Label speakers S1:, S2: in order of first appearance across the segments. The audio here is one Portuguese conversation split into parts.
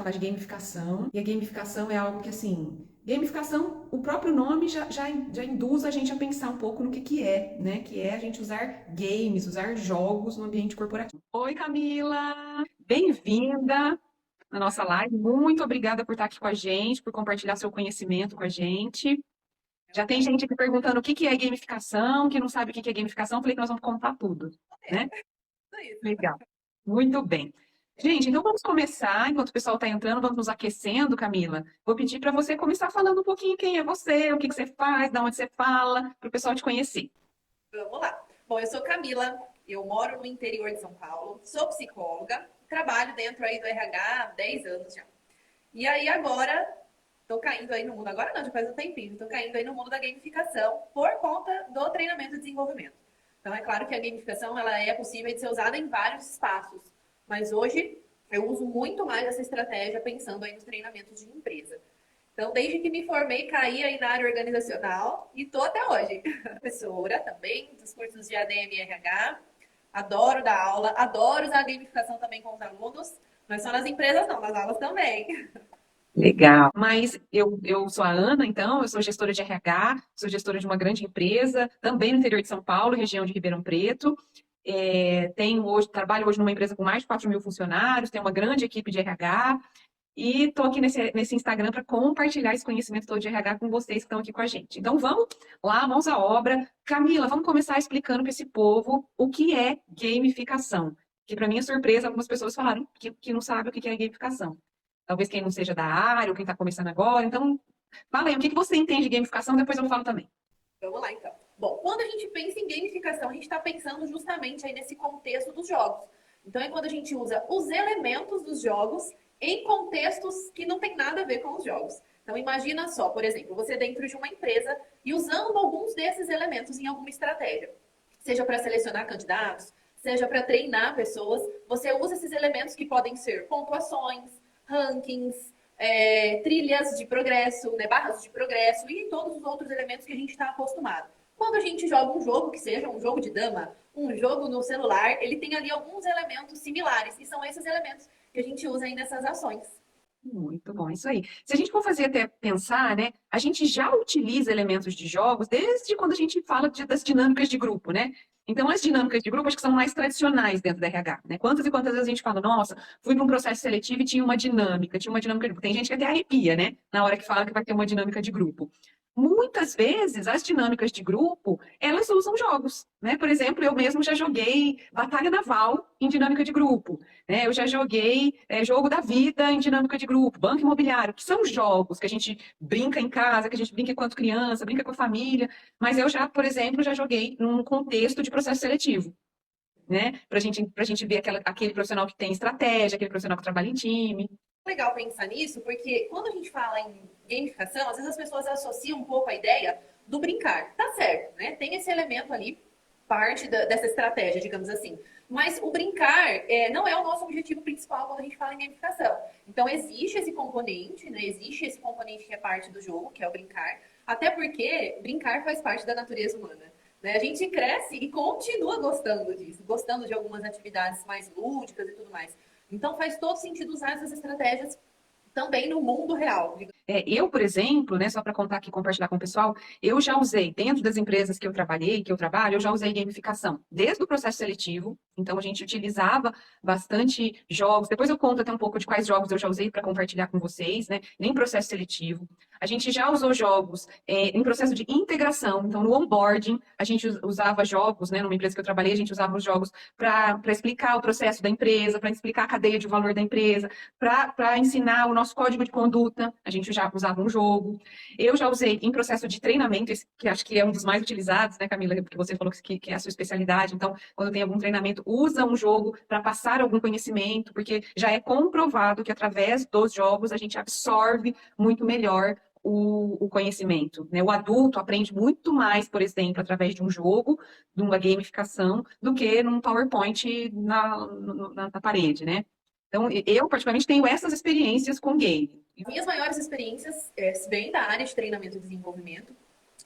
S1: falar de gamificação. E a gamificação é algo que, assim, gamificação, o próprio nome já induz a gente a pensar um pouco no que é, né? Que é a gente usar games, usar jogos no ambiente corporativo. Oi, Camila! Bem-vinda na nossa live. Muito obrigada por estar aqui com a gente, por compartilhar seu conhecimento com a gente. Já tem gente aqui perguntando o que é gamificação, que não sabe o que é gamificação. Falei que nós vamos contar tudo, né? Legal. Muito bem. Gente, então vamos começar. Enquanto o pessoal está entrando, vamos nos aquecendo, Camila. Vou pedir para você começar falando um pouquinho quem é você, o que você faz, de onde você fala, para o pessoal te conhecer.
S2: Vamos lá. Bom, eu sou Camila, eu moro no interior de São Paulo, sou psicóloga, trabalho dentro aí do RH há 10 anos já. E aí agora, tô caindo aí no mundo, agora não, já faz um tempinho, tô caindo aí no mundo da gamificação por conta do treinamento e desenvolvimento. Então é claro que a gamificação ela é possível de ser usada em vários espaços, mas hoje eu uso muito mais essa estratégia pensando aí nos treinamentos de empresa. Então, desde que me formei, caí aí na área organizacional e tô até hoje. Professora também, dos cursos de ADM e RH. Adoro dar aula, adoro usar a gamificação também com os alunos. Não é só nas empresas, não, nas aulas também.
S1: Legal. Mas eu sou a Ana, então, eu sou gestora de RH, sou gestora de uma grande empresa, também no interior de São Paulo, região de Ribeirão Preto. Trabalho hoje numa empresa com mais de 4.000 funcionários, tenho uma grande equipe de RH. E estou aqui nesse Instagram para compartilhar esse conhecimento todo de RH com vocês que estão aqui com a gente. Então vamos lá, mãos à obra. Camila, vamos começar explicando para esse povo o que é gamificação. Que para minha surpresa, algumas pessoas falaram que não sabem o que é gamificação. Talvez quem não seja da área ou quem está começando agora. Então, fala aí, o que você entende de gamificação, depois eu falo também.
S2: Vamos lá, então. Bom, quando a gente pensa em gamificação, a gente está pensando justamente aí nesse contexto dos jogos. Então, é quando a gente usa os elementos dos jogos em contextos que não tem nada a ver com os jogos. Então, imagina só, por exemplo, você dentro de uma empresa e usando alguns desses elementos em alguma estratégia. Seja para selecionar candidatos, seja para treinar pessoas, você usa esses elementos que podem ser pontuações, rankings, trilhas de progresso, né, barras de progresso e todos os outros elementos que a gente está acostumado. Quando a gente joga um jogo, que seja um jogo de dama, um jogo no celular, ele tem ali alguns elementos similares, e são esses elementos que a gente usa aí nessas ações.
S1: Muito bom, isso aí. Se a gente for fazer até pensar, né, a gente já utiliza elementos de jogos desde quando a gente fala das dinâmicas de grupo, né? Então, as dinâmicas de grupo acho que são mais tradicionais dentro da RH, né? Quantas e quantas vezes a gente fala, nossa, fui para um processo seletivo e tinha uma dinâmica de grupo. Tem gente que até arrepia, né? Na hora que fala que vai ter uma dinâmica de grupo. Muitas vezes, as dinâmicas de grupo, elas usam jogos, né? Por exemplo, eu mesmo já joguei Batalha Naval em dinâmica de grupo, né? Eu já joguei Jogo da Vida em dinâmica de grupo, Banco Imobiliário, que são jogos que a gente brinca em casa, que a gente brinca enquanto criança, brinca com a família, mas eu já, por exemplo, já joguei num contexto de processo seletivo, né? Pra gente ver aquele profissional que tem estratégia, aquele profissional que trabalha em time.
S2: Legal pensar nisso, porque quando a gente fala em gamificação, às vezes as pessoas associam um pouco a ideia do brincar. Tá certo, né? Tem esse elemento ali, parte dessa estratégia, digamos assim. Mas o brincar não é o nosso objetivo principal quando a gente fala em gamificação. Então, existe esse componente, né? Existe esse componente que é parte do jogo, que é o brincar. Até porque brincar faz parte da natureza humana. Né? A gente cresce e continua gostando disso, gostando de algumas atividades mais lúdicas e tudo mais. Então faz todo sentido usar essas estratégias também no mundo real.
S1: Eu, por exemplo, né, só para contar aqui, compartilhar com o pessoal, eu já usei, dentro das empresas que eu trabalhei, que eu trabalho, eu já usei gamificação, desde o processo seletivo. Então, a gente utilizava bastante jogos. Depois eu conto até um pouco de quais jogos eu já usei para compartilhar com vocês, né, em processo seletivo. A gente já usou jogos em processo de integração. Então, no onboarding, a gente usava jogos, né, numa empresa que eu trabalhei, a gente usava os jogos para explicar o processo da empresa, para explicar a cadeia de valor da empresa, para ensinar o nosso código de conduta. A gente já usava um jogo. Eu já usei em processo de treinamento, esse, que acho que é um dos mais utilizados, né, Camila? Porque você falou que é a sua especialidade. Então, quando tem algum treinamento, usa um jogo para passar algum conhecimento, porque já é comprovado que através dos jogos a gente absorve muito melhor o conhecimento. Né? O adulto aprende muito mais, por exemplo, através de um jogo, de uma gamificação, do que num PowerPoint na parede, né? Então, eu, particularmente, tenho essas experiências com game.
S2: Minhas maiores experiências vêm da área de treinamento e desenvolvimento,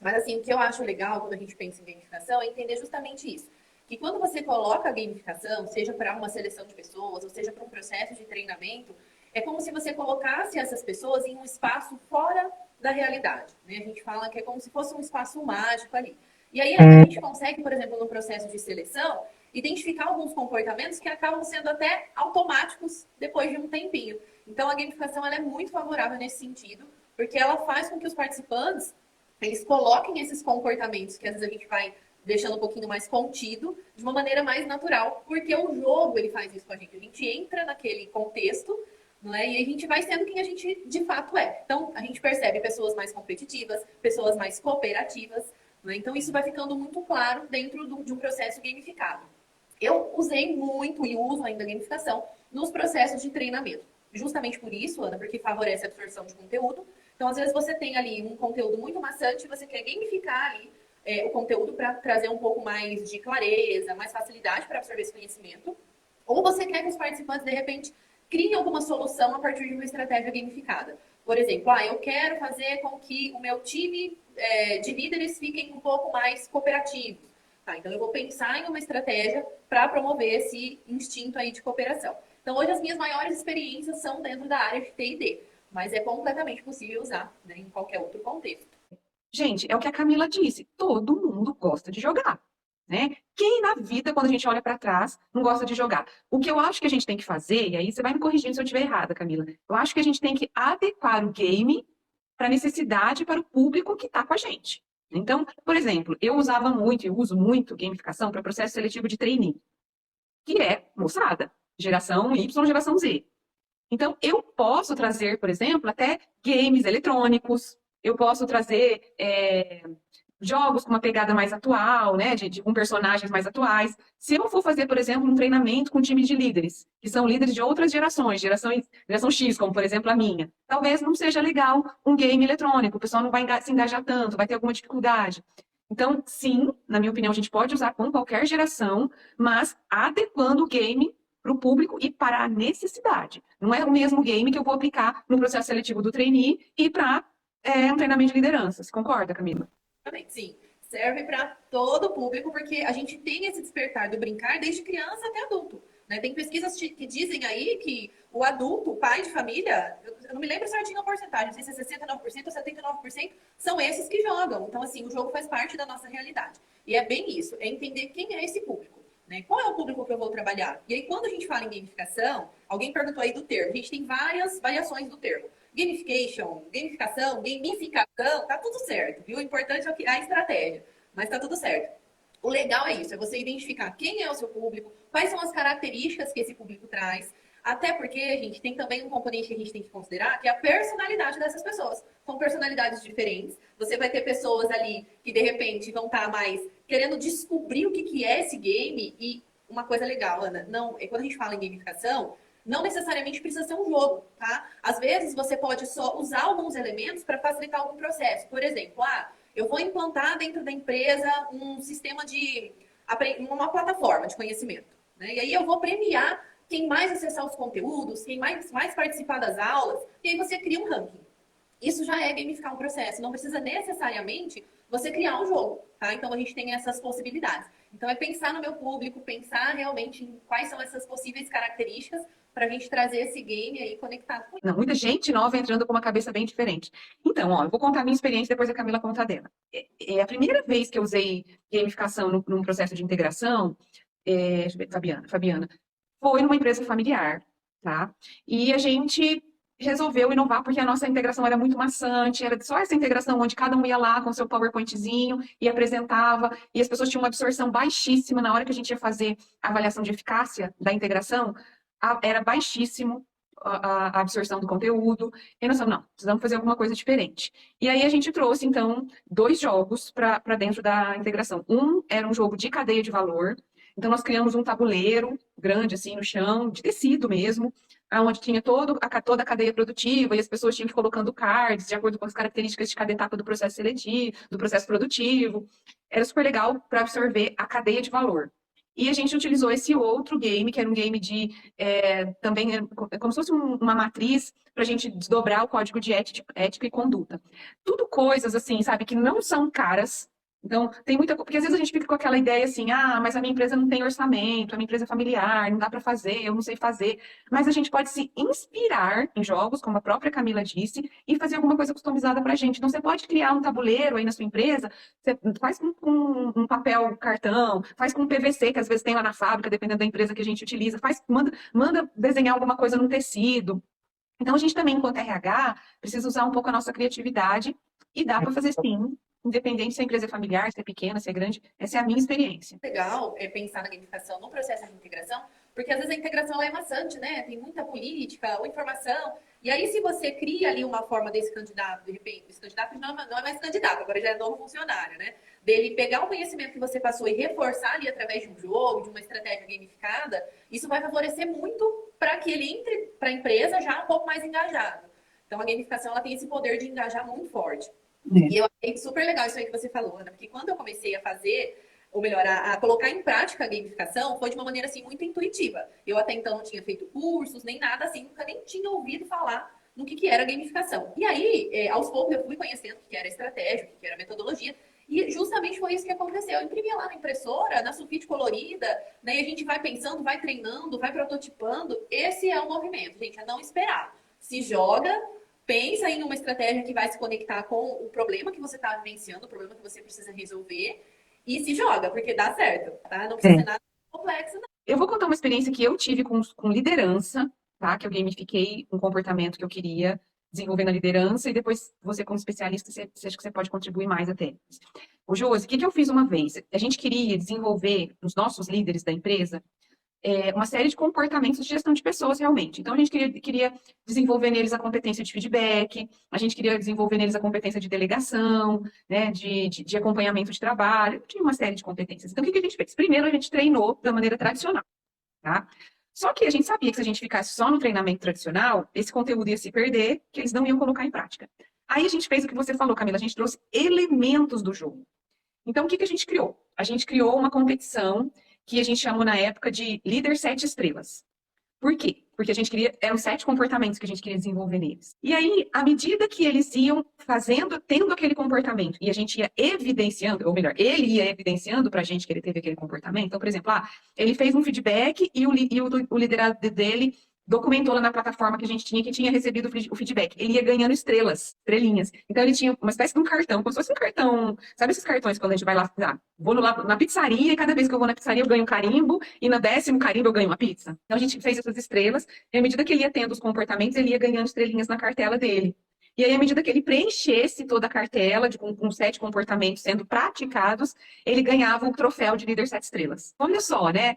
S2: mas assim, o que eu acho legal quando a gente pensa em gamificação é entender justamente isso. Que quando você coloca a gamificação, seja para uma seleção de pessoas, ou seja para um processo de treinamento, É como se você colocasse essas pessoas em um espaço fora da realidade, né? A gente fala que é como se fosse um espaço mágico ali. E aí a gente consegue, por exemplo, no processo de seleção, identificar alguns comportamentos que acabam sendo até automáticos depois de um tempinho. Então a gamificação ela é muito favorável nesse sentido, porque ela faz com que os participantes eles coloquem esses comportamentos que às vezes a gente vai deixando um pouquinho mais contido, de uma maneira mais natural, porque o jogo ele faz isso com a gente. A gente entra naquele contexto, não é? E a gente vai sendo quem a gente de fato é. Então, a gente percebe pessoas mais competitivas, pessoas mais cooperativas, não é? Então, isso vai ficando muito claro dentro de um processo gamificado. Eu usei muito e uso ainda a gamificação nos processos de treinamento. Justamente por isso, Ana, porque favorece a absorção de conteúdo. Então, às vezes, você tem ali um conteúdo muito maçante, você quer gamificar ali o conteúdo para trazer um pouco mais de clareza, mais facilidade para absorver esse conhecimento. Ou você quer que os participantes, de repente, criem alguma solução a partir de uma estratégia gamificada. Por exemplo, eu quero fazer com que o meu time de líderes fiquem um pouco mais cooperativos. Tá, então, eu vou pensar em uma estratégia para promover esse instinto aí de cooperação. Então, hoje as minhas maiores experiências são dentro da área de T&D, mas é completamente possível usar, né, em qualquer outro contexto.
S1: Gente, é o que a Camila disse, todo mundo gosta de jogar, né? Quem na vida, quando a gente olha para trás, não gosta de jogar? O que eu acho que a gente tem que fazer, e aí você vai me corrigindo se eu estiver errada, Camila, eu acho que a gente tem que adequar o game para a necessidade, para o público que está com a gente. Então, por exemplo, eu usava muito e uso muito gamificação para processo seletivo de trainee, que é moçada, geração Y, geração Z. Então, eu posso trazer, por exemplo, até games eletrônicos, eu posso trazer jogos com uma pegada mais atual, né, com personagens mais atuais. Se eu for fazer, por exemplo, um treinamento com um time de líderes, que são líderes de outras gerações, geração X, como por exemplo a minha, talvez não seja legal um game eletrônico, o pessoal não vai se engajar tanto, vai ter alguma dificuldade. Então, sim, na minha opinião, a gente pode usar com qualquer geração, mas adequando o game para o público e para a necessidade. Não é o mesmo game que eu vou aplicar no processo seletivo do trainee e para um treinamento de liderança. Você concorda, Camila?
S2: Sim, serve para todo o público, porque a gente tem esse despertar do brincar desde criança até adulto. Né? Tem pesquisas que dizem aí que o adulto, o pai de família, eu não me lembro certinho a porcentagem, não sei se é 69% ou 79%, são esses que jogam. Então, assim, o jogo faz parte da nossa realidade. E é bem isso, é entender quem é esse público. Né? Qual é o público que eu vou trabalhar? E aí, quando a gente fala em gamificação, alguém perguntou aí do termo. A gente tem várias variações do termo. Gamificação, tá tudo certo, viu? O importante é a estratégia, mas tá tudo certo. O legal é isso, é você identificar quem é o seu público, quais são as características que esse público traz, até porque, gente, tem também um componente que a gente tem que considerar, que é a personalidade dessas pessoas. São personalidades diferentes. Você vai ter pessoas ali que, de repente, vão estar mais querendo descobrir o que é esse game. E uma coisa legal, Ana, não, quando a gente fala em gamificação, não necessariamente precisa ser um jogo, tá? Às vezes você pode só usar alguns elementos para facilitar algum processo. Por exemplo, eu vou implantar dentro da empresa um sistema uma plataforma de conhecimento. Né? E aí eu vou premiar quem mais acessar os conteúdos, quem mais participar das aulas, e aí você cria um ranking. Isso já é gamificar um processo, não precisa necessariamente você criar um jogo, tá? Então a gente tem essas possibilidades. Então é pensar no meu público, pensar realmente em quais são essas possíveis características para a gente trazer esse game aí conectado com ele.
S1: Não, muita gente nova entrando com uma cabeça bem diferente. Então, eu vou contar a minha experiência, depois a Camila conta a dela. É a primeira vez que eu usei gamificação num processo de integração, deixa eu ver, Fabiana, foi numa empresa familiar, tá? E a gente resolveu inovar porque a nossa integração era muito maçante, era só essa integração onde cada um ia lá com seu PowerPointzinho e apresentava, e as pessoas tinham uma absorção baixíssima na hora que a gente ia fazer a avaliação de eficácia da integração, era baixíssimo a absorção do conteúdo, e nós falamos, não, precisamos fazer alguma coisa diferente. E aí a gente trouxe, então, 2 jogos para dentro da integração. Um era um jogo de cadeia de valor. Então, nós criamos um tabuleiro grande, assim, no chão, de tecido mesmo, onde tinha toda a cadeia produtiva e as pessoas tinham que ir colocando cards de acordo com as características de cada etapa do processo seletivo, do processo produtivo. Era super legal para absorver a cadeia de valor. E a gente utilizou esse outro game, que era um game de, também, como se fosse uma matriz para a gente desdobrar o código de ética e conduta. Tudo coisas, assim, sabe, que não são caras, Então, tem muita coisa, porque às vezes a gente fica com aquela ideia assim, ah, mas a minha empresa não tem orçamento, a minha empresa é familiar, não dá para fazer, eu não sei fazer. Mas a gente pode se inspirar em jogos, como a própria Camila disse, e fazer alguma coisa customizada para a gente. Então, você pode criar um tabuleiro aí na sua empresa, você faz com um papel cartão, faz com PVC, que às vezes tem lá na fábrica, dependendo da empresa que a gente utiliza, manda desenhar alguma coisa num tecido. Então, a gente também, enquanto RH, precisa usar um pouco a nossa criatividade e dá para fazer sim, independente se a empresa é familiar, se é pequena, se é grande. Essa é a minha experiência.
S2: Legal é pensar na gamificação no processo de integração, porque às vezes a integração ela é maçante, né? Tem muita política ou informação. E aí, se você cria ali uma forma desse candidato, de repente, esse candidato não é mais candidato, agora já é novo funcionário, né? Dele pegar o conhecimento que você passou e reforçar ali através de um jogo, de uma estratégia gamificada, isso vai favorecer muito para que ele entre para a empresa já um pouco mais engajado. Então, a gamificação ela tem esse poder de engajar muito forte. E eu achei super legal isso aí que você falou, Ana, porque quando eu comecei a fazer, ou melhor, a colocar em prática a gamificação, foi de uma maneira assim muito intuitiva. Eu até então não tinha feito cursos, nem nada assim, nunca nem tinha ouvido falar no que era gamificação. E aí, aos poucos, eu fui conhecendo o que era estratégia, o que era metodologia, e justamente foi isso que aconteceu. Eu imprimia lá na impressora, na sulfite colorida, né, e a gente vai pensando, vai treinando, vai prototipando. Esse é o movimento, gente, é não esperar. Se joga, pensa em uma estratégia que vai se conectar com o problema que você está vivenciando, o problema que você precisa resolver, e se joga, porque dá certo, tá? Não precisa ser nada complexo, não.
S1: Eu vou contar uma experiência que eu tive com liderança, tá? Que eu gamifiquei um comportamento que eu queria desenvolver na liderança, e depois você, como especialista, você acha que você pode contribuir mais até. O Josi, o que eu fiz uma vez? A gente queria desenvolver nos nossos líderes da empresa uma série de comportamentos de gestão de pessoas, realmente. Então, a gente queria desenvolver neles a competência de feedback, a gente queria desenvolver neles a competência de delegação, né, de acompanhamento de trabalho, tinha uma série de competências. Então, o que a gente fez? Primeiro, a gente treinou da maneira tradicional, tá? Só que a gente sabia que se a gente ficasse só no treinamento tradicional, esse conteúdo ia se perder, que eles não iam colocar em prática. Aí a gente fez o que você falou, Camila, a gente trouxe elementos do jogo. Então, o que a gente criou? A gente criou uma competição que a gente chamou na época de Líder 7 Estrelas. Por quê? Porque a gente queria, eram 7 comportamentos que a gente queria desenvolver neles. E aí, à medida que eles iam fazendo, tendo aquele comportamento, e a gente ia evidenciando, ou melhor, ele ia evidenciando para a gente que ele teve aquele comportamento. Então, por exemplo, ele fez um feedback e o liderado dele documentou lá na plataforma que a gente tinha, que tinha recebido o feedback. Ele ia ganhando estrelinhas. Então, ele tinha uma espécie de um cartão, como se fosse um cartão. Sabe esses cartões quando a gente vai lá, vou lá na pizzaria, e cada vez que eu vou na pizzaria eu ganho um carimbo, e no 10º carimbo eu ganho uma pizza. Então, a gente fez essas estrelas, e à medida que ele ia tendo os comportamentos, ele ia ganhando estrelinhas na cartela dele. E aí, à medida que ele preenchesse toda a cartela com 7 comportamentos sendo praticados, ele ganhava o troféu de líder 7 estrelas. Olha só, né?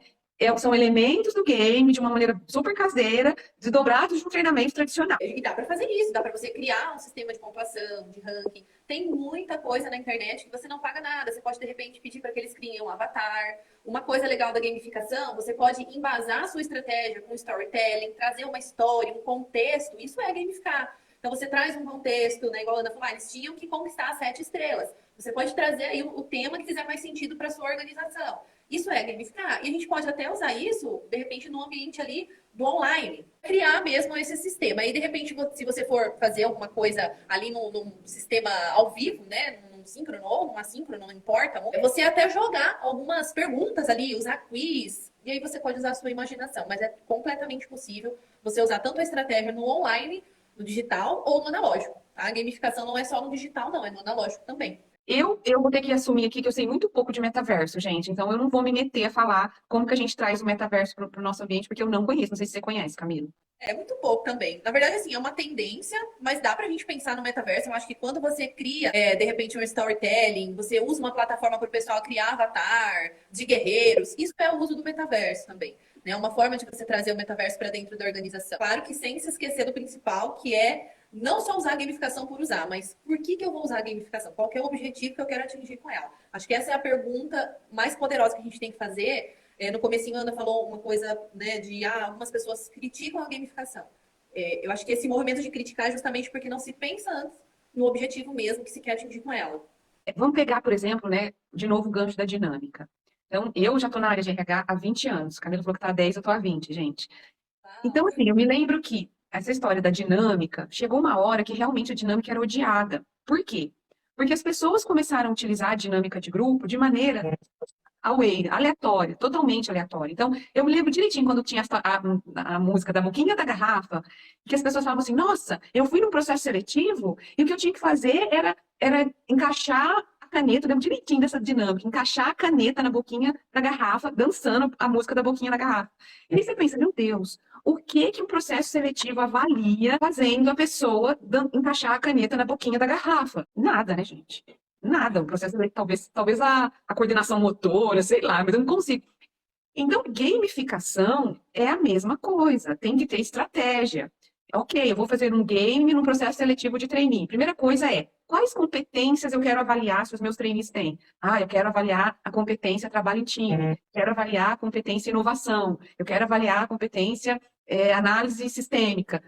S1: São elementos do game de uma maneira super caseira, desdobrados de um treinamento tradicional.
S2: E dá para fazer isso, dá para você criar um sistema de pontuação, de ranking. Tem muita coisa na internet que você não paga nada. Você pode, de repente, pedir para que eles criem um avatar. Uma coisa legal da gamificação, você pode embasar a sua estratégia com storytelling, trazer uma história, um contexto. Isso é gamificar. Então, você traz um contexto, né? Igual a Ana falou, eles tinham que conquistar 7 estrelas. Você pode trazer aí o tema que fizer mais sentido para a sua organização. Isso é gamificar. E a gente pode até usar isso, de repente, no ambiente ali do online. Criar mesmo esse sistema. Aí, de repente, se você for fazer alguma coisa ali num sistema ao vivo, né? Num síncrono ou num assíncrono, não importa. Você até jogar algumas perguntas ali, usar quiz. E aí você pode usar a sua imaginação. Mas é completamente possível você usar tanto a estratégia no online, no digital ou no analógico. A gamificação não é só no digital, não. É no analógico também.
S1: Eu vou ter que assumir aqui que eu sei muito pouco de metaverso, gente. Então, eu não vou me meter a falar como que a gente traz o metaverso para o nosso ambiente, porque eu não conheço. Não sei se você conhece, Camilo.
S2: É muito pouco também. Na verdade, assim, é uma tendência, mas dá pra gente pensar no metaverso. Eu acho que quando você cria, de repente, um storytelling, você usa uma plataforma para o pessoal criar avatar de guerreiros, isso é o uso do metaverso também. É uma forma de você trazer o metaverso para dentro da organização. Claro que sem se esquecer do principal, que é não só usar a gamificação por usar, mas por que eu vou usar a gamificação? Qual que é o objetivo que eu quero atingir com ela? Acho que essa é a pergunta mais poderosa que a gente tem que fazer. No comecinho, a Ana falou uma coisa, né, de algumas pessoas criticam a gamificação. Eu acho que esse movimento de criticar é justamente porque não se pensa antes no objetivo mesmo que se quer atingir com ela.
S1: Vamos pegar, por exemplo, né, de novo o gancho da dinâmica. Então, eu já estou na área de RH há 20 anos. Camila falou que está há 10, eu estou há 20, gente. Então, assim, eu me lembro que essa história da dinâmica, chegou uma hora que realmente a dinâmica era odiada. Por quê? Porque as pessoas começaram a utilizar a dinâmica de grupo de maneira away, aleatória, totalmente aleatória. Então, eu me lembro direitinho quando tinha a música da Boquinha da Garrafa, que as pessoas falavam assim, nossa, eu fui num processo seletivo e o que eu tinha que fazer era encaixar a caneta, eu lembro direitinho dessa dinâmica, encaixar a caneta na boquinha da garrafa, dançando a música da Boquinha da Garrafa. E aí você pensa, meu Deus, o que que um processo seletivo avalia fazendo a pessoa encaixar a caneta na boquinha da garrafa? Nada, né, gente? Nada, o processo talvez a coordenação motora, sei lá, mas eu não consigo. Então, gamificação é a mesma coisa, tem que ter estratégia. Ok, eu vou fazer um game no processo seletivo de trainee. Primeira coisa é, quais competências eu quero avaliar se os meus trainees têm? Ah, eu quero avaliar a competência trabalho em time, quero avaliar a competência inovação, eu quero avaliar a competência análise sistêmica,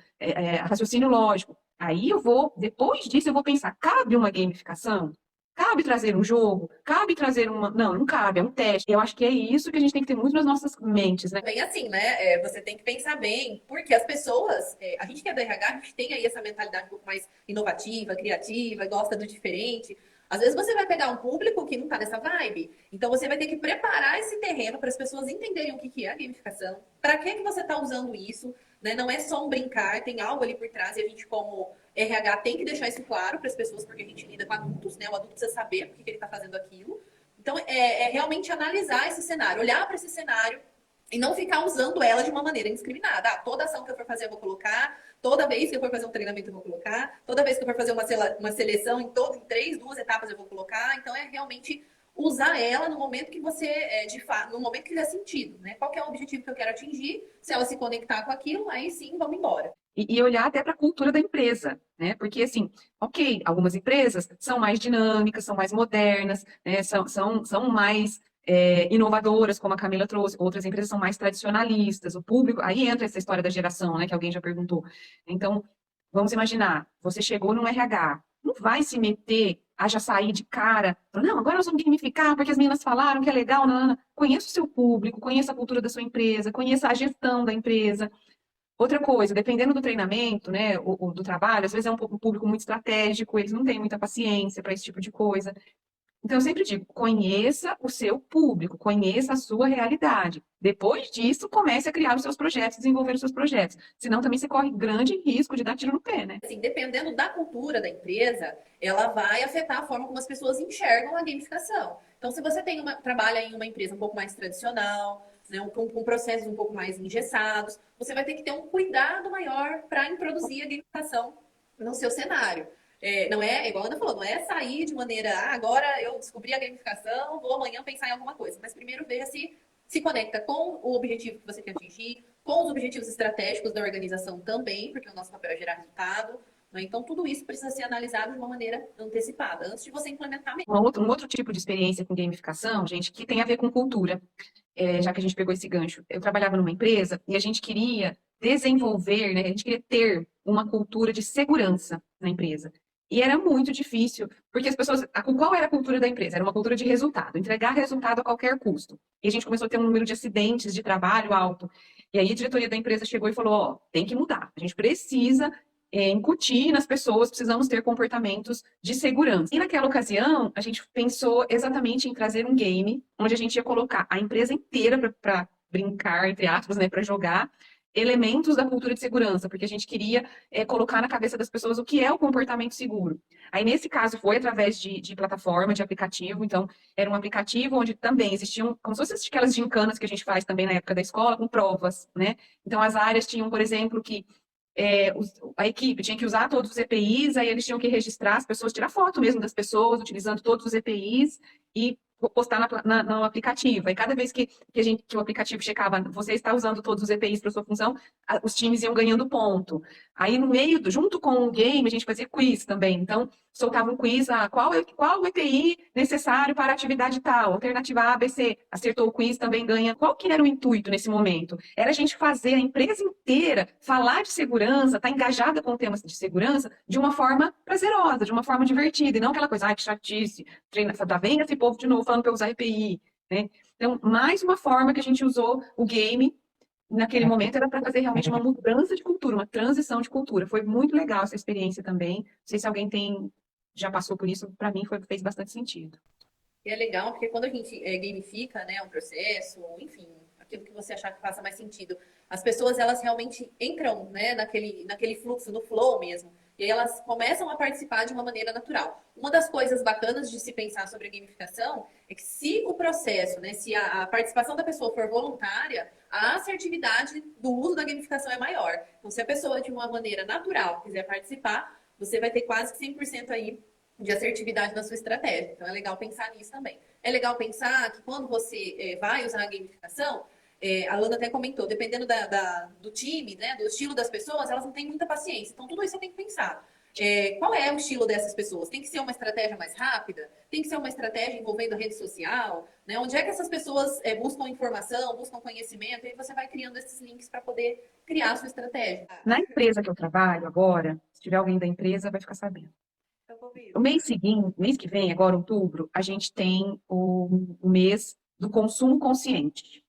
S1: raciocínio lógico. Aí depois disso eu vou pensar, cabe uma gamificação? Cabe trazer um jogo? Cabe trazer uma. Não, não cabe, é um teste. Eu acho que é isso que a gente tem que ter muito nas nossas mentes, né?
S2: Bem assim, né? Você tem que pensar bem, porque as pessoas, a gente que é da RH, a gente tem aí essa mentalidade um pouco mais inovativa, criativa, gosta do diferente. Às vezes você vai pegar um público que não tá nessa vibe. Então você vai ter que preparar esse terreno para as pessoas entenderem o que é a gamificação, para que você tá usando isso, né? Não é só um brincar, tem algo ali por trás e a gente, como RH, tem que deixar isso claro para as pessoas, porque a gente lida com adultos, né? O adulto precisa saber por que ele tá fazendo aquilo. Então, é realmente analisar esse cenário, olhar para esse cenário e não ficar usando ela de uma maneira indiscriminada. Ah, toda ação que eu for fazer eu vou colocar, toda vez que eu for fazer um treinamento eu vou colocar, toda vez que eu for fazer uma seleção em 2 etapas eu vou colocar. Então é realmente usar ela no momento que você, no momento que fizer sentido, né? Qual que é o objetivo que eu quero atingir? Se ela se conectar com aquilo, aí sim, vamos embora.
S1: E olhar até para a cultura da empresa, né? Porque, assim, ok, algumas empresas são mais dinâmicas, são mais modernas, né? São mais inovadoras, como a Camila trouxe. Outras empresas são mais tradicionalistas. O público, aí entra essa história da geração, né? Que alguém já perguntou. Então, vamos imaginar, você chegou no RH, não vai se meter a já sair de cara, não, agora nós vamos gamificar porque as meninas falaram que é legal, não, não, não. Conheça o seu público, conheça a cultura da sua empresa, conheça a gestão da empresa. Outra coisa, dependendo do treinamento, né, do trabalho, às vezes é um público muito estratégico, eles não têm muita paciência para esse tipo de coisa. Então, eu sempre digo, conheça o seu público, conheça a sua realidade. Depois disso, comece a criar os seus projetos, desenvolver os seus projetos. Senão, também você corre grande risco de dar tiro no pé, né?
S2: Assim, dependendo da cultura da empresa, ela vai afetar a forma como as pessoas enxergam a gamificação. Então, se você trabalha em uma empresa um pouco mais tradicional, né, com processos um pouco mais engessados, você vai ter que ter um cuidado maior para introduzir a gamificação no seu cenário. Não é, igual a Ana falou, não é sair de maneira, agora eu descobri a gamificação, vou amanhã pensar em alguma coisa. Mas primeiro veja se conecta com o objetivo que você quer atingir, com os objetivos estratégicos da organização também, porque o nosso papel é gerar resultado. Né? Então, tudo isso precisa ser analisado de uma maneira antecipada, antes de você implementar mesmo.
S1: Um outro tipo de experiência com gamificação, gente, que tem a ver com cultura, já que a gente pegou esse gancho. Eu trabalhava numa empresa e a gente queria desenvolver, né, a gente queria ter uma cultura de segurança na empresa. E era muito difícil, porque as pessoas. Qual era a cultura da empresa? Era uma cultura de resultado, entregar resultado a qualquer custo. E a gente começou a ter um número de acidentes de trabalho alto. E aí a diretoria da empresa chegou e falou: ó, tem que mudar. A gente precisa incutir nas pessoas, precisamos ter comportamentos de segurança. E naquela ocasião, a gente pensou exatamente em trazer um game, onde a gente ia colocar a empresa inteira para brincar, entre aspas, né, para jogar elementos da cultura de segurança, porque a gente queria colocar na cabeça das pessoas o que é o comportamento seguro. Aí, nesse caso, foi através de plataforma, de aplicativo. Então, era um aplicativo onde também existiam, como se fossem aquelas gincanas que a gente faz também na época da escola, com provas, né? Então, as áreas tinham, por exemplo, que a equipe tinha que usar todos os EPIs, aí eles tinham que registrar as pessoas, tirar foto mesmo das pessoas, utilizando todos os EPIs e postar no aplicativo. Aí cada vez que o aplicativo checava, você está usando todos os EPIs para sua função, os times iam ganhando ponto. Aí no meio, junto com o game, a gente fazia quiz também. Então, soltava um quiz, qual o EPI necessário para a atividade tal? Alternativa A, B, C. Acertou o quiz, também ganha. Qual que era o intuito nesse momento? Era a gente fazer a empresa inteira falar de segurança, estar engajada com temas de segurança de uma forma prazerosa, de uma forma divertida, e não aquela coisa, que chatice, tá vendo esse povo de novo falando para usar EPI, né? Então, mais uma forma que a gente usou o game naquele momento era para fazer realmente uma mudança de cultura, uma transição de cultura. Foi muito legal essa experiência também. Não sei se alguém tem já passou por isso, para mim fez bastante sentido.
S2: E é legal, porque quando a gente gamifica, né, um processo, enfim, aquilo que você achar que faça mais sentido, as pessoas, elas realmente entram, né, naquele fluxo, no flow mesmo. E aí elas começam a participar de uma maneira natural. Uma das coisas bacanas de se pensar sobre a gamificação é que se o processo, né, se a participação da pessoa for voluntária, a assertividade do uso da gamificação é maior. Então, se a pessoa, de uma maneira natural, quiser participar, você vai ter quase que 100% aí de assertividade na sua estratégia. Então, é legal pensar nisso também. É legal pensar que quando você vai usar a gamificação, a Lana até comentou, dependendo do time, né, do estilo das pessoas, elas não têm muita paciência. Então, tudo isso você tem que pensar. Qual é o estilo dessas pessoas? Tem que ser uma estratégia mais rápida? Tem que ser uma estratégia envolvendo a rede social? Né? Onde é que essas pessoas buscam informação, buscam conhecimento? E aí você vai criando esses links para poder criar a sua estratégia.
S1: Na empresa que eu trabalho agora, se tiver alguém da empresa, vai ficar sabendo. O mês seguinte, mês que vem, agora outubro, a gente tem o mês do consumo consciente.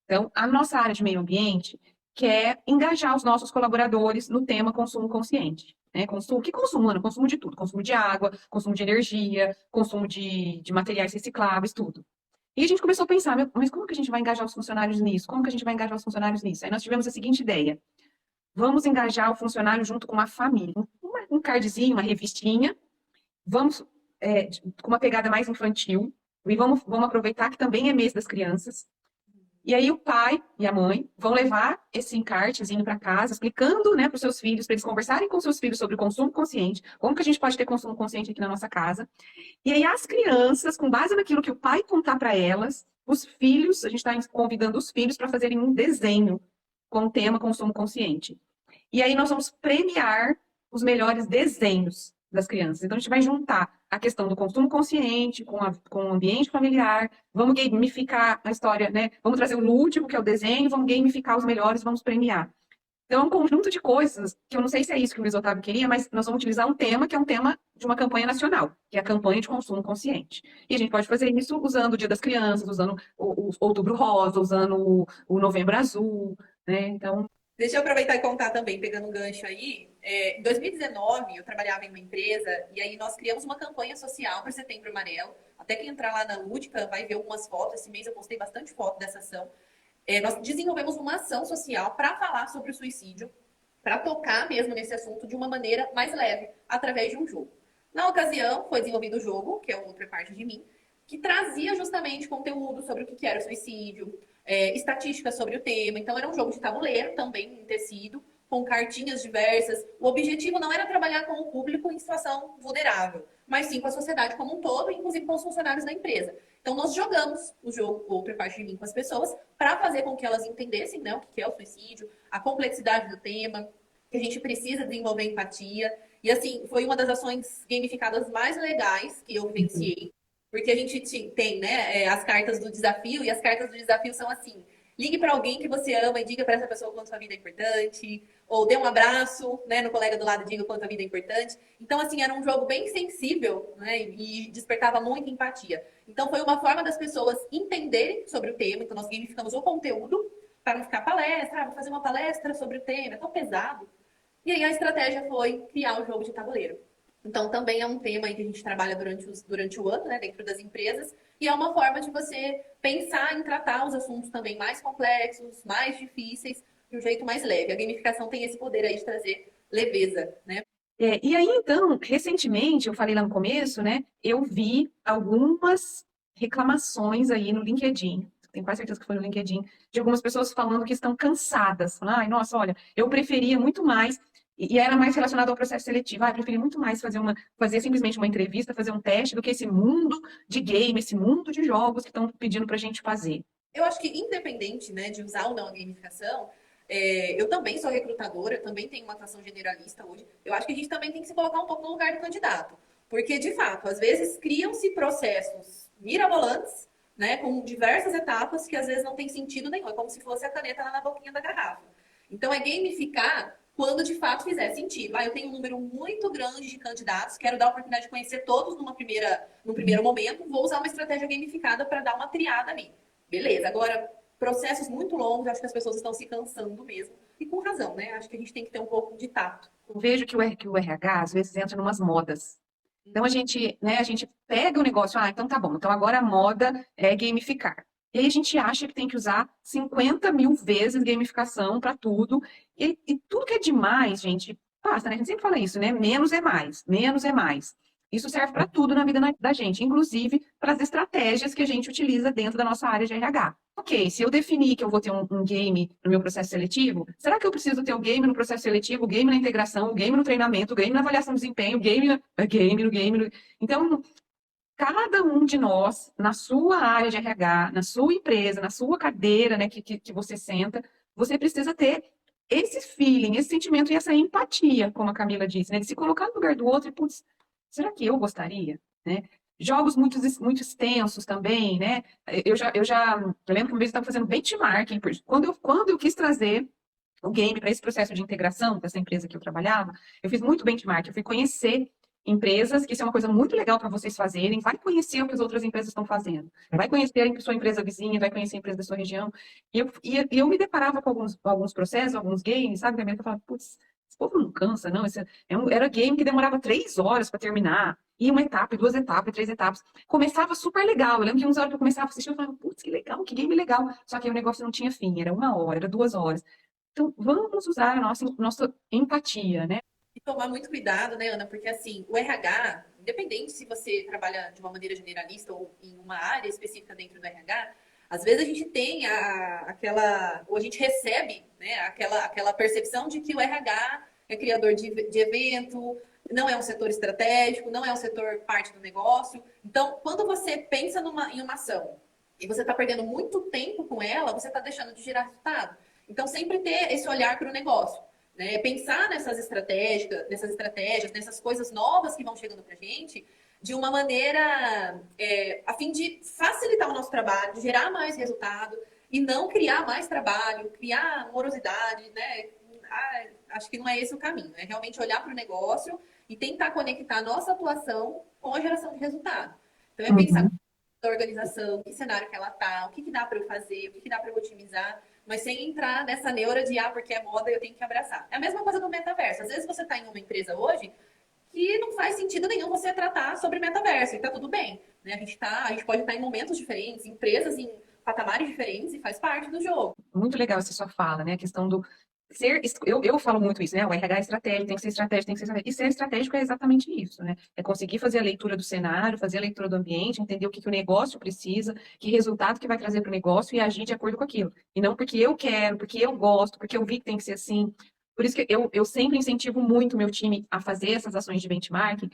S1: Então, a nossa área de meio ambiente quer engajar os nossos colaboradores no tema consumo consciente. Né? Consumo, que consumo, Ana? Consumo de tudo. Consumo de água, consumo de energia, consumo de materiais recicláveis, tudo. E a gente começou a pensar, mas como que a gente vai engajar os funcionários nisso? Como que a gente vai engajar os funcionários nisso? Aí nós tivemos a seguinte ideia. Vamos engajar o funcionário junto com uma família. Um cardzinho, uma revistinha. Vamos com uma pegada mais infantil. E vamos aproveitar que também é mês das crianças. E aí o pai e a mãe vão levar esse encartezinho para casa, explicando, né, para os seus filhos, para eles conversarem com seus filhos sobre consumo consciente, como que a gente pode ter consumo consciente aqui na nossa casa. E aí as crianças, com base naquilo que o pai contar para elas, os filhos, a gente está convidando os filhos para fazerem um desenho com o tema consumo consciente. E aí nós vamos premiar os melhores desenhos das crianças. Então a gente vai juntar a questão do consumo consciente com o ambiente familiar, vamos gamificar a história, né? Vamos trazer o lúdico, que é o desenho, vamos gamificar os melhores, vamos premiar. Então, é um conjunto de coisas, que eu não sei se é isso que o Luiz Otávio queria, mas nós vamos utilizar um tema que é um tema de uma campanha nacional, que é a campanha de consumo consciente. E a gente pode fazer isso usando o Dia das Crianças, usando o Outubro Rosa, usando o Novembro Azul, né? Então,
S2: deixa eu aproveitar e contar também, pegando um gancho aí. Em 2019, eu trabalhava em uma empresa e aí nós criamos uma campanha social para o Setembro Amarelo. Até quem entrar lá na Lúdica vai ver algumas fotos. Esse mês eu postei bastante foto dessa ação. Nós desenvolvemos uma ação social para falar sobre o suicídio, para tocar mesmo nesse assunto de uma maneira mais leve, através de um jogo. Na ocasião, foi desenvolvido o jogo, que é outra parte de mim, que trazia justamente conteúdo sobre o que era o suicídio, estatísticas sobre o tema. Então, era um jogo de tabuleiro, também em tecido, com cartinhas diversas. O objetivo não era trabalhar com o público em situação vulnerável, mas sim com a sociedade como um todo, inclusive com os funcionários da empresa. Então, nós jogamos o jogo Outra Parte de Mim com as pessoas para fazer com que elas entendessem, né, o que é o suicídio, a complexidade do tema, que a gente precisa desenvolver empatia. E, assim, foi uma das ações gamificadas mais legais que eu vivenciei. Porque a gente tem, né, as cartas do desafio, e as cartas do desafio são assim: ligue para alguém que você ama e diga para essa pessoa o quanto sua vida é importante, ou dê um abraço, né, no colega do lado e diga o quanto a vida é importante. Então, assim, era um jogo bem sensível, né, e despertava muita empatia. Então, foi uma forma das pessoas entenderem sobre o tema. Então, nós gamificamos o conteúdo para não ficar palestra, vou fazer uma palestra sobre o tema, é tão pesado. E aí a estratégia foi criar o jogo de tabuleiro. Então, também é um tema aí que a gente trabalha durante o ano, né, dentro das empresas, e é uma forma de você pensar em tratar os assuntos também mais complexos, mais difíceis, de um jeito mais leve. A gamificação tem esse poder aí de trazer leveza, né?
S1: E aí, então, recentemente, eu falei lá no começo, né, eu vi algumas reclamações aí no LinkedIn, tenho quase certeza que foi no LinkedIn, de algumas pessoas falando que estão cansadas. Falando, ai, nossa, olha, eu preferia muito mais, e era mais relacionado ao processo seletivo, eu preferia muito mais fazer simplesmente uma entrevista, fazer um teste, do que esse mundo de game, esse mundo de jogos que estão pedindo pra gente fazer.
S2: Eu acho que independente, né, de usar ou não a gamificação, eu também sou recrutadora, eu também tenho uma atuação generalista hoje. Eu acho que a gente também tem que se colocar um pouco no lugar do candidato. Porque, de fato, às vezes criam-se processos mirabolantes, né, com diversas etapas que às vezes não tem sentido nenhum. É como se fosse a caneta lá na boquinha da garrafa. Então, é gamificar quando de fato fizer sentido. Eu tenho um número muito grande de candidatos, quero dar a oportunidade de conhecer todos num primeiro momento, vou usar uma estratégia gamificada para dar uma triada ali. Beleza, agora, processos muito longos, acho que as pessoas estão se cansando mesmo. E com razão, né? Acho que a gente tem que ter um pouco de tato.
S1: Eu vejo que o RH, às vezes, entra em umas modas. Então a gente pega o negócio, então tá bom, então agora a moda é gamificar. E aí a gente acha que tem que usar 50 mil vezes gamificação para tudo. E tudo que é demais, gente, passa, né? A gente sempre fala isso, né? Menos é mais, menos é mais. Isso serve para tudo na vida da gente, inclusive para as estratégias que a gente utiliza dentro da nossa área de RH. Ok, se eu definir que eu vou ter um game no meu processo seletivo, será que eu preciso ter o game no processo seletivo, o game na integração, o game no treinamento, o game na avaliação de desempenho, o game, game no game? Então, cada um de nós, na sua área de RH, na sua empresa, na sua cadeira, né, que você senta, você precisa ter esse feeling, esse sentimento e essa empatia, como a Camila disse, né, de se colocar no lugar do outro e, putz, será que eu gostaria, né? Jogos muito extensos também, né? Eu lembro que uma vez eu estava fazendo benchmarking, quando eu quis trazer o game para esse processo de integração dessa empresa que eu trabalhava, eu fiz muito benchmark, eu fui conhecer empresas, que isso é uma coisa muito legal para vocês fazerem, vai conhecer o que as outras empresas estão fazendo, vai conhecer a sua empresa vizinha, vai conhecer a empresa da sua região, e eu me deparava com alguns processos, alguns games, sabe, que eu falava, putz, esse povo não cansa, não, era game que demorava 3 horas para terminar, e uma etapa, e 2 etapas, e 3 etapas, começava super legal, eu lembro que uns horas que eu começava a assistir, eu falava, putz, que legal, que game legal, só que o negócio não tinha fim, era 1 hora, era 2 horas, então, vamos usar a nossa empatia, né?
S2: E tomar muito cuidado, né, Ana? Porque assim, o RH, independente se você trabalha de uma maneira generalista ou em uma área específica dentro do RH, às vezes a gente tem ou a gente recebe, né, aquela percepção de que o RH é criador de evento, não é um setor estratégico, não é um setor parte do negócio. Então, quando você pensa em uma ação e você está perdendo muito tempo com ela, você está deixando de gerar resultado. Então, sempre ter esse olhar para o negócio. Né? Pensar nessas coisas novas que vão chegando para a gente, de uma maneira a fim de facilitar o nosso trabalho, de gerar mais resultado e não criar mais trabalho, criar morosidade, né? Acho que não é esse o caminho. É realmente olhar para o negócio e tentar conectar a nossa atuação com a geração de resultado. Então, é pensar
S1: Uhum.
S2: da organização, que cenário que ela tá, o que dá para eu fazer, o que dá para eu otimizar, mas sem entrar nessa neura de, porque é moda, eu tenho que abraçar. É a mesma coisa do metaverso. Às vezes você está em uma empresa hoje que não faz sentido nenhum você tratar sobre metaverso, e tá tudo bem. Né? A gente pode estar em momentos diferentes, empresas em patamares diferentes, e faz parte do jogo.
S1: Muito legal essa sua fala, né? A questão do ser. Eu falo muito isso, né? O RH é estratégico, tem que ser estratégico, tem que ser estratégico. E ser estratégico é exatamente isso, né? É conseguir fazer a leitura do cenário, fazer a leitura do ambiente, entender o que o negócio precisa, que resultado que vai trazer para o negócio e agir de acordo com aquilo. E não porque eu quero, porque eu gosto, porque eu vi que tem que ser assim. Por isso que eu sempre incentivo muito o meu time a fazer essas ações de benchmarking,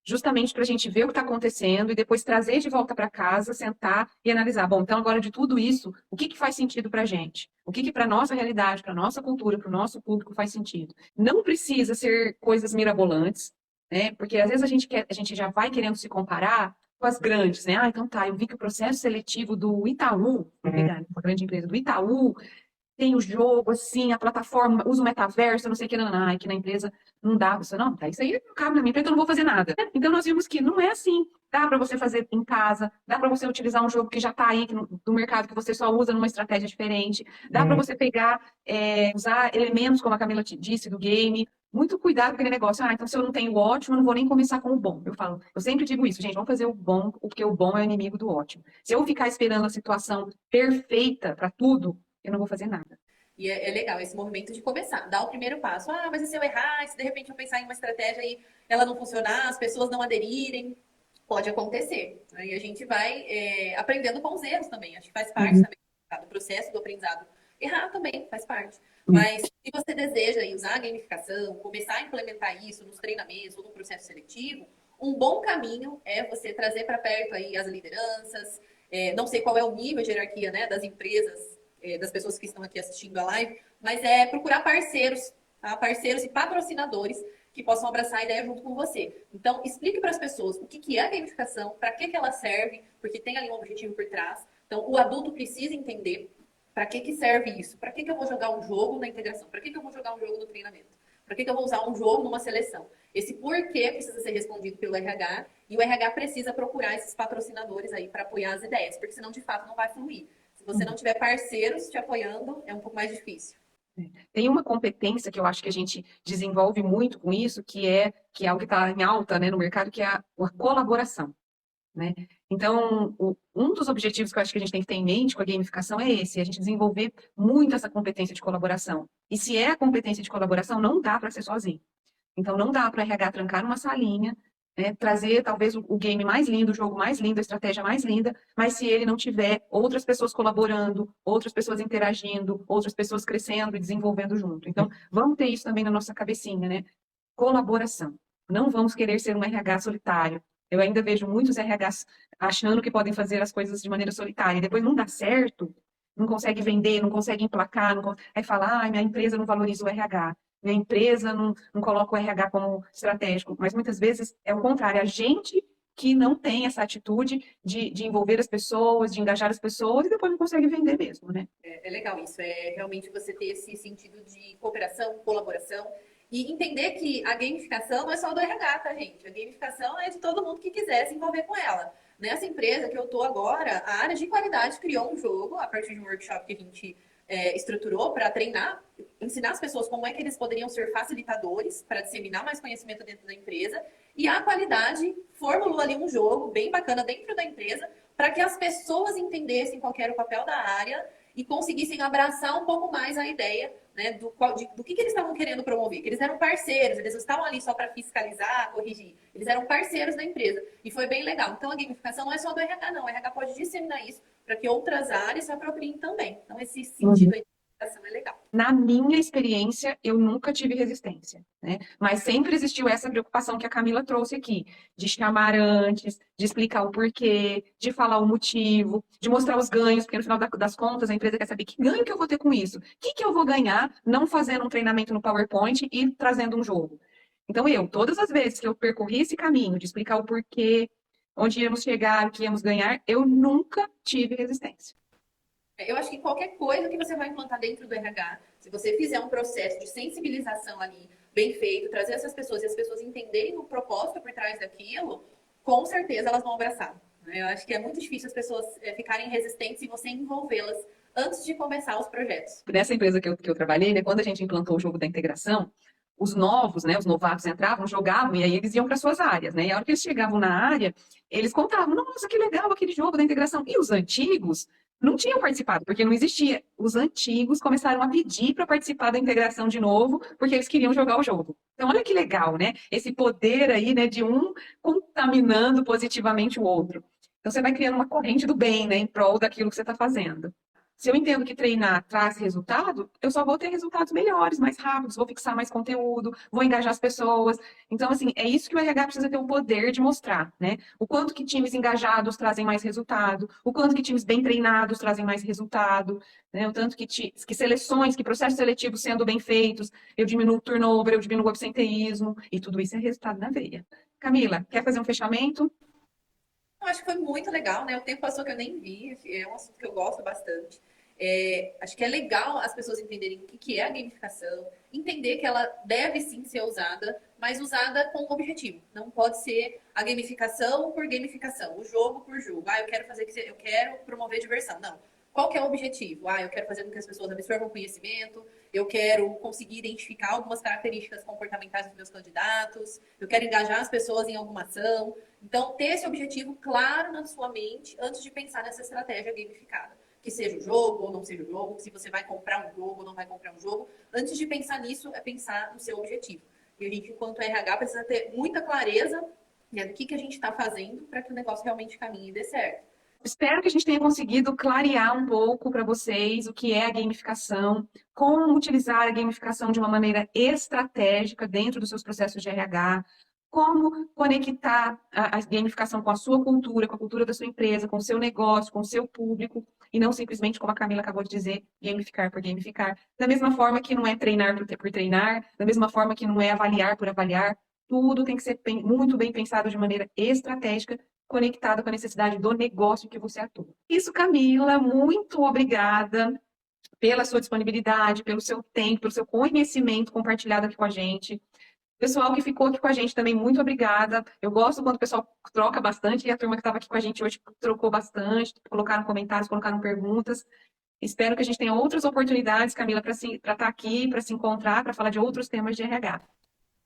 S1: justamente para a gente ver o que está acontecendo e depois trazer de volta para casa, sentar e analisar. Bom, então agora de tudo isso, o que faz sentido para a gente? O que para a nossa realidade, para a nossa cultura, para o nosso público faz sentido? Não precisa ser coisas mirabolantes, né? Porque às vezes a gente já vai querendo se comparar com as grandes, né? Então tá, eu vi que o processo seletivo do Itaú, vou pegar uma grande empresa do Itaú, tem o jogo, assim, a plataforma, usa o metaverso, não sei o que, não, aqui na empresa não dá, você não, tá, isso aí não cabe na minha empresa, eu não vou fazer nada. Então nós vimos que não é assim, dá para você fazer em casa, dá para você utilizar um jogo que já está aí do mercado, que você só usa numa estratégia diferente, dá para você pegar, usar elementos, como a Camila te disse, do game, muito cuidado com aquele negócio, então se eu não tenho o ótimo, eu não vou nem começar com o bom. Eu sempre digo isso, gente, vamos fazer o bom, porque o bom é o inimigo do ótimo. Se eu ficar esperando a situação perfeita para tudo, eu não vou fazer nada.
S2: E é legal esse movimento de começar, dar o primeiro passo. Mas e se eu errar? E se de repente eu pensar em uma estratégia e ela não funcionar, as pessoas não aderirem? Pode acontecer. Né? E a gente vai aprendendo com os erros também. Acho que faz parte
S1: Uhum.
S2: também do processo do aprendizado. Errar também faz parte.
S1: Uhum.
S2: Mas se você deseja usar a gamificação, começar a implementar isso nos treinamentos ou no processo seletivo, um bom caminho é você trazer para perto aí as lideranças. Não sei qual é o nível de hierarquia, né, das empresas, das pessoas que estão aqui assistindo a live, mas é procurar parceiros, tá? Parceiros e patrocinadores que possam abraçar a ideia junto com você. Então, explique para as pessoas o que é a gamificação, para que ela serve, porque tem ali um objetivo por trás. Então, o adulto precisa entender para que serve isso, para que eu vou jogar um jogo na integração, para que eu vou jogar um jogo no treinamento, para que eu vou usar um jogo numa seleção. Esse porquê precisa ser respondido pelo RH e o RH precisa procurar esses patrocinadores aí para apoiar as ideias, porque senão, de fato, não vai fluir. Se você não tiver parceiros te apoiando, é um pouco mais difícil.
S1: Tem uma competência que eu acho que a gente desenvolve muito com isso, que é algo que está em alta, né, no mercado, que é a colaboração, né? Então, um dos objetivos que eu acho que a gente tem que ter em mente com a gamificação é esse, a gente desenvolver muito essa competência de colaboração. E se é a competência de colaboração, não dá para ser sozinho. Então, não dá para o RH trancar numa salinha, né, trazer talvez o game mais lindo, o jogo mais lindo, a estratégia mais linda, mas se ele não tiver outras pessoas colaborando, outras pessoas interagindo, outras pessoas crescendo e desenvolvendo junto. Então, vamos ter isso também na nossa cabecinha, né? Colaboração. Não vamos querer ser um RH solitário. Eu ainda vejo muitos RHs achando que podem fazer as coisas de maneira solitária, e depois não dá certo, não consegue vender, não consegue emplacar, aí fala, minha empresa não valoriza o RH. Minha empresa não coloca o RH como estratégico, mas muitas vezes é o contrário, a gente que não tem essa atitude de envolver as pessoas, de engajar as pessoas, e depois não consegue vender mesmo, né?
S2: É legal isso, é realmente você ter esse sentido de cooperação, colaboração, e entender que a gamificação não é só do RH, tá, gente? A gamificação é de todo mundo que quiser se envolver com ela. Nessa empresa que eu tô agora, a área de qualidade criou um jogo a partir de um workshop que a gente estruturou para treinar, ensinar as pessoas como é que eles poderiam ser facilitadores para disseminar mais conhecimento dentro da empresa. E a qualidade formulou ali um jogo bem bacana dentro da empresa para que as pessoas entendessem qual era o papel da área e conseguissem abraçar um pouco mais a ideia, né, do que eles estavam querendo promover. Que eles eram parceiros, eles não estavam ali só para fiscalizar, corrigir. Eles eram parceiros da empresa. E foi bem legal. Então, a gamificação não é só do RH, não. O RH pode disseminar isso para que outras áreas se apropriem também. Então, esse sentido aí de gamificação é legal.
S1: Na minha experiência, eu nunca tive resistência, né? Mas sempre existiu essa preocupação que a Camila trouxe aqui, de chamar antes, de explicar o porquê, de falar o motivo, de mostrar os ganhos, porque no final das contas a empresa quer saber que ganho que eu vou ter com isso, o que eu vou ganhar não fazendo um treinamento no PowerPoint e trazendo um jogo. Então, todas as vezes que eu percorri esse caminho de explicar o porquê, onde íamos chegar, o que íamos ganhar, eu nunca tive resistência.
S2: Eu acho que qualquer coisa que você vai implantar dentro do RH, se você fizer um processo de sensibilização ali, bem feito, trazer essas pessoas e as pessoas entenderem o propósito por trás daquilo, com certeza elas vão abraçar. Eu acho que é muito difícil as pessoas ficarem resistentes e você envolvê-las antes de começar os projetos.
S1: Nessa empresa que eu trabalhei, né, quando a gente implantou o jogo da integração, os novos, né, os novatos entravam, jogavam, e aí eles iam para suas áreas, né? E a hora que eles chegavam na área, eles contavam, nossa, que legal aquele jogo da integração. E os antigos não tinham participado, porque não existia. Os antigos começaram a pedir para participar da integração de novo, porque eles queriam jogar o jogo. Então, olha que legal, né? Esse poder aí, né, de um contaminando positivamente o outro. Então, você vai criando uma corrente do bem, né, em prol daquilo que você está fazendo. Se eu entendo que treinar traz resultado, eu só vou ter resultados melhores, mais rápidos, vou fixar mais conteúdo, vou engajar as pessoas. Então, assim, é isso que o RH precisa ter o poder de mostrar, né? O quanto que times engajados trazem mais resultado, o quanto que times bem treinados trazem mais resultado, né? O tanto que seleções, que processos seletivos sendo bem feitos, eu diminuo o turnover, eu diminuo o absenteísmo, e tudo isso é resultado na veia. Camila, quer fazer um fechamento?
S2: Eu acho que foi muito legal, né? O tempo passou que eu nem vi, é um assunto que eu gosto bastante. Acho que é legal as pessoas entenderem o que é a gamificação, entender que ela deve sim ser usada, mas usada com objetivo. Não pode ser a gamificação por gamificação, o jogo por jogo. Eu quero promover diversão. Não. Qual que é o objetivo? Eu quero fazer com que as pessoas absorvam conhecimento, eu quero conseguir identificar algumas características comportamentais dos meus candidatos, eu quero engajar as pessoas em alguma ação. Então, ter esse objetivo claro na sua mente antes de pensar nessa estratégia gamificada. Que seja o jogo ou não seja o jogo, se você vai comprar um jogo ou não vai comprar um jogo. Antes de pensar nisso, é pensar no seu objetivo. E a gente, enquanto RH, precisa ter muita clareza, né, do que a gente está fazendo para que o negócio realmente caminhe e dê certo.
S1: Espero que a gente tenha conseguido clarear um pouco para vocês o que é a gamificação, como utilizar a gamificação de uma maneira estratégica dentro dos seus processos de RH, como conectar a gamificação com a sua cultura, com a cultura da sua empresa, com o seu negócio, com o seu público, e não simplesmente, como a Camila acabou de dizer, gamificar por gamificar. Da mesma forma que não é treinar por treinar, da mesma forma que não é avaliar por avaliar, tudo tem que ser muito bem pensado de maneira estratégica, conectada com a necessidade do negócio que você atua. Isso, Camila, muito obrigada pela sua disponibilidade, pelo seu tempo, pelo seu conhecimento compartilhado aqui com a gente. Pessoal que ficou aqui com a gente também, muito obrigada. Eu gosto quando o pessoal troca bastante, e a turma que estava aqui com a gente hoje trocou bastante, colocaram comentários, colocaram perguntas. Espero que a gente tenha outras oportunidades, Camila, para estar aqui, para se encontrar, para falar de outros temas de RH.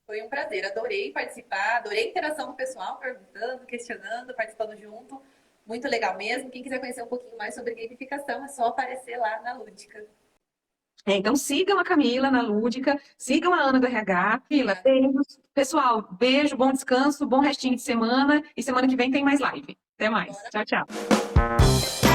S2: Foi um prazer, adorei participar, adorei a interação com o pessoal, perguntando, questionando, participando junto. Muito legal mesmo. Quem quiser conhecer um pouquinho mais sobre gamificação, é só aparecer lá na Lúdica.
S1: Então sigam a Camila na Lúdica, sigam a Ana do RH. Camila, beijos. Pessoal, beijo, bom descanso, bom restinho de semana e semana que vem tem mais live. Até mais.
S2: Bora.
S1: Tchau, tchau.